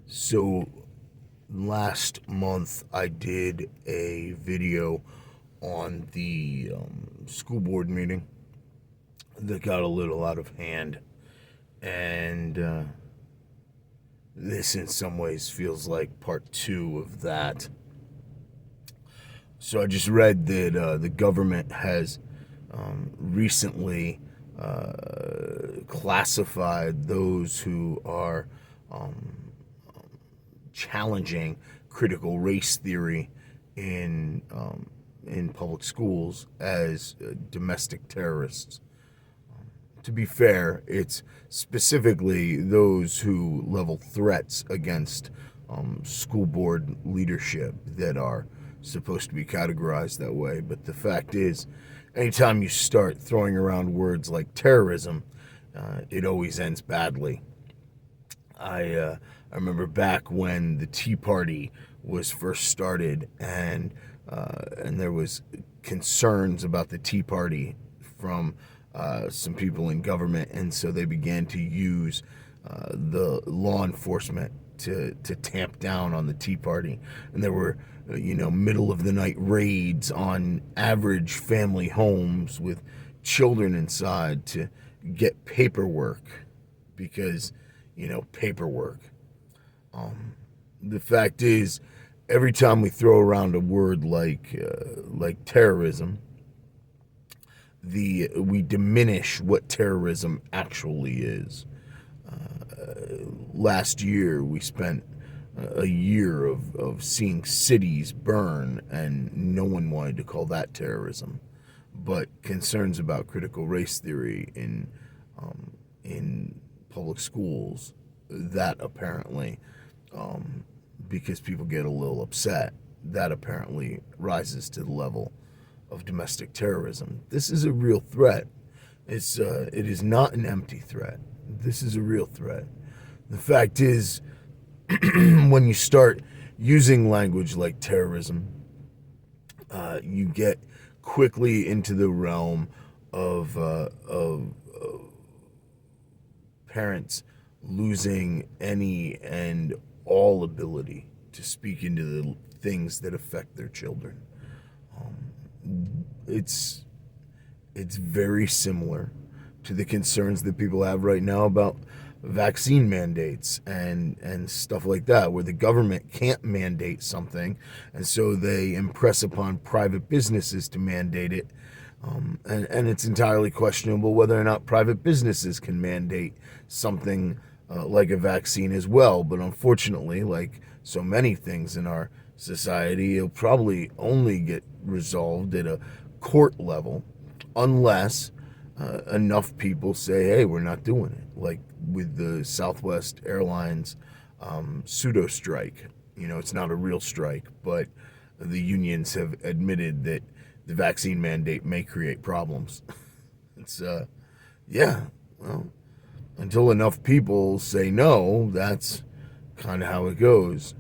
So last month I did a video on the school board meeting that got a little out of hand, and this in some ways feels like part two of that. So I just read that the government has recently classified those who are challenging critical race theory in public schools as domestic terrorists. To be fair, it's specifically those who level threats against school board leadership that are supposed to be categorized that way. But the fact is, anytime you start throwing around words like terrorism, it always ends badly. I remember back when the Tea Party was first started, and there was concerns about the Tea Party from some people in government, and so they began to use the law enforcement to tamp down on the Tea Party. And there were middle of the night raids on average family homes with children inside to get paperwork, because paperwork. The fact is, every time we throw around a word like terrorism, we diminish what terrorism actually is. Last year, we spent a year of seeing cities burn, and no one wanted to call that terrorism. But concerns about critical race theory in public schools, that apparently, because people get a little upset, that apparently rises to the level of domestic terrorism. This is a real threat. It is not an empty threat. This is a real threat. The fact is, when you start using language like terrorism, you get quickly into the realm of parents losing any and all ability to speak into the things that affect their children. It's very similar to the concerns that people have right now about vaccine mandates and stuff like that, where the government can't mandate something, and so they impress upon private businesses to mandate it. And it's entirely questionable whether or not private businesses can mandate something like a vaccine as well. But unfortunately, like so many things in our society, it'll probably only get resolved at a court level unless enough people say, hey, we're not doing it. Like with the Southwest Airlines pseudo strike. It's not a real strike, but the unions have admitted that the vaccine mandate may create problems. It's, well, until enough people say no, that's kind of how it goes.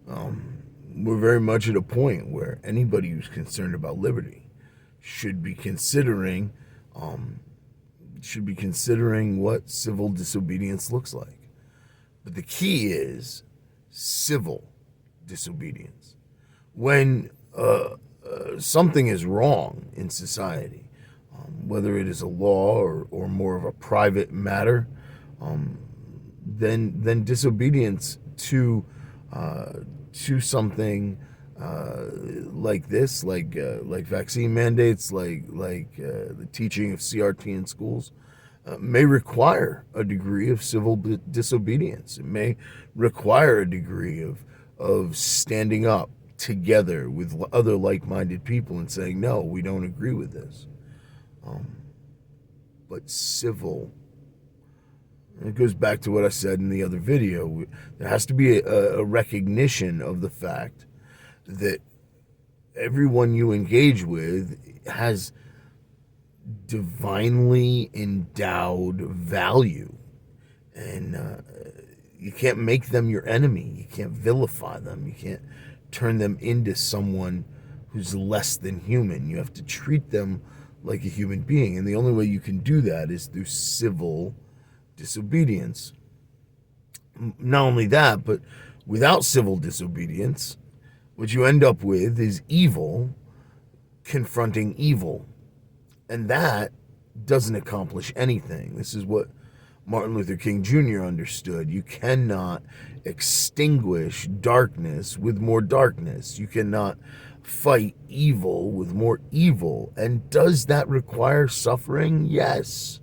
We're very much at a point where anybody who's concerned about liberty should be considering what civil disobedience looks like. But the key is civil disobedience. When something is wrong in society, whether it is a law or more of a private matter, then disobedience to something like this, like vaccine mandates, like the teaching of CRT in schools, may require a degree of civil disobedience. It may require a degree of standing up together with other like-minded people and saying, no, we don't agree with this. But civil, and it goes back to what I said in the other video, there has to be a recognition of the fact that everyone you engage with has divinely endowed value, and you can't make them your enemy. You can't vilify them. You can't turn them into someone who's less than human. You have to treat them like a human being, and the only way you can do that is through civil disobedience. Not only that, but Without civil disobedience, what you end up with is evil confronting evil. And that doesn't accomplish anything. This is what Martin Luther King Jr. understood. You cannot extinguish darkness with more darkness. You cannot fight evil with more evil. And does that require suffering? Yes.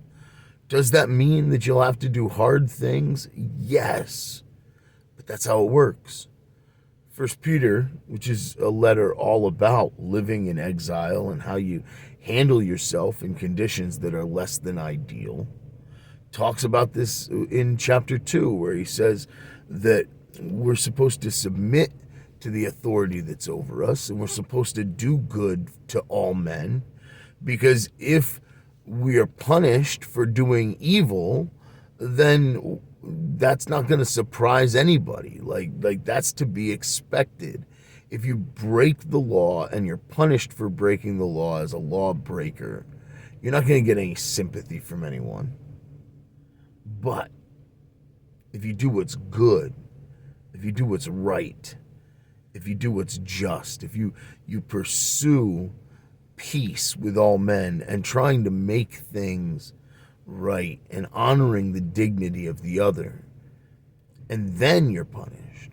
Does that mean that you'll have to do hard things? Yes. But that's how it works. First Peter, which is a letter all about living in exile and how you handle yourself in conditions that are less than ideal, talks about this in chapter 2, where he says that we're supposed to submit to the authority that's over us, and we're supposed to do good to all men, because if we are punished for doing evil, then that's not going to surprise anybody. Like that's to be expected. If you break the law and you're punished for breaking the law as a lawbreaker, you're not going to get any sympathy from anyone. But if you do what's good, if you do what's right, if you do what's just, if you pursue peace with all men and trying to make things right and honoring the dignity of the other, and then you're punished,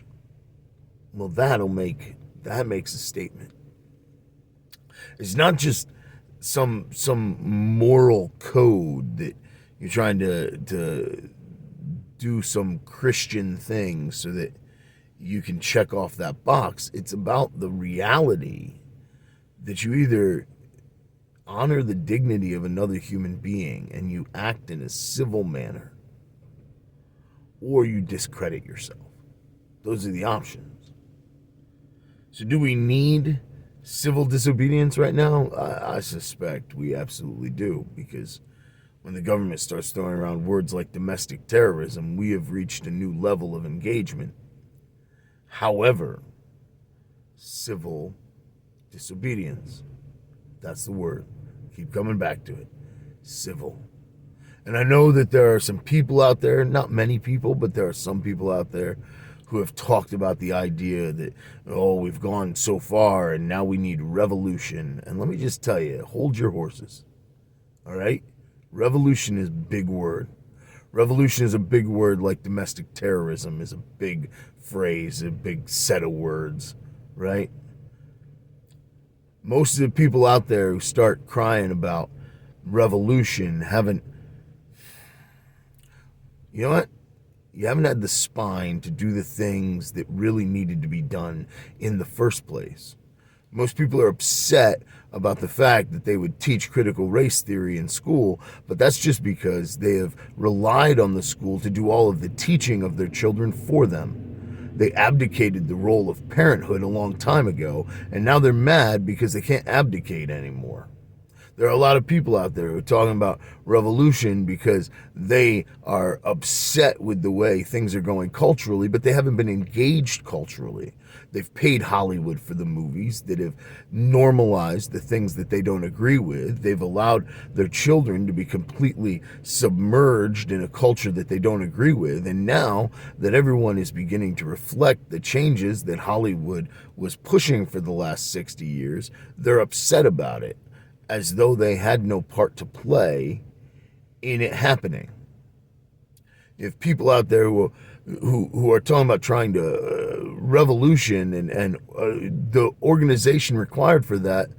well, that makes a statement. It's not just some moral code that you're trying to do some Christian thing so that you can check off that box. It's about the reality that you either honor the dignity of another human being and you act in a civil manner, or you discredit yourself. Those are the options. So do we need civil disobedience right now? I suspect we absolutely do, because when the government starts throwing around words like domestic terrorism, we have reached a new level of engagement. However, civil disobedience, that's the word. Keep coming back to it. Civil. And I know that there are some people out there, not many people, but there are some people out there who have talked about the idea that, oh, we've gone so far and now we need revolution. And let me just tell you, hold your horses. All right? Revolution is a big word. Revolution is a big word, like domestic terrorism is a big phrase, a big set of words, right? Most of the people out there who start crying about revolution haven't, you know what? You haven't had the spine to do the things that really needed to be done in the first place. Most people are upset about the fact that they would teach critical race theory in school, but that's just because they have relied on the school to do all of the teaching of their children for them. They abdicated the role of parenthood a long time ago, and now they're mad because they can't abdicate anymore. There are a lot of people out there who are talking about revolution because they are upset with the way things are going culturally, but they haven't been engaged culturally. They've paid Hollywood for the movies that have normalized the things that they don't agree with. They've allowed their children to be completely submerged in a culture that they don't agree with. And now that everyone is beginning to reflect the changes that Hollywood was pushing for the last 60 years, they're upset about it, as though they had no part to play in it happening. If people out there who are talking about trying to revolution and the organization required for that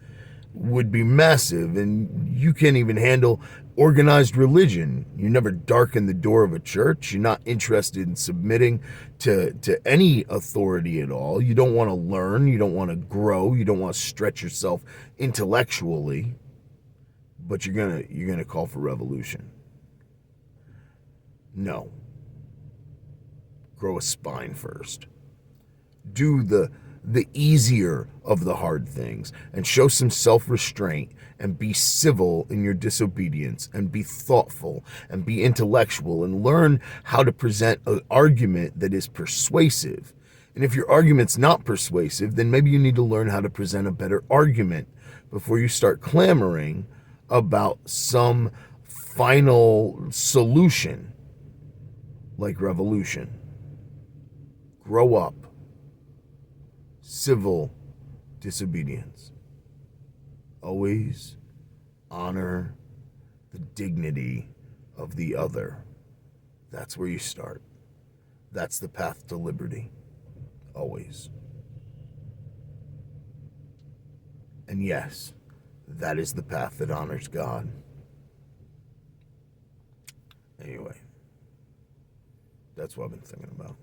would be massive, and you can't even handle organized religion. You never darken the door of a church. You're not interested in submitting to any authority at all. You don't want to learn. You don't want to grow. You don't want to stretch yourself intellectually. But you're gonna call for revolution. No. Grow a spine first. Do the easier of the hard things and show some self-restraint and be civil in your disobedience and be thoughtful and be intellectual and learn how to present an argument that is persuasive. And if your argument's not persuasive, then maybe you need to learn how to present a better argument before you start clamoring about some final solution like revolution. Grow up. Civil disobedience. Always honor the dignity of the other. That's where you start. That's the path to liberty. Always. And yes, that is the path that honors God. Anyway, that's what I've been thinking about.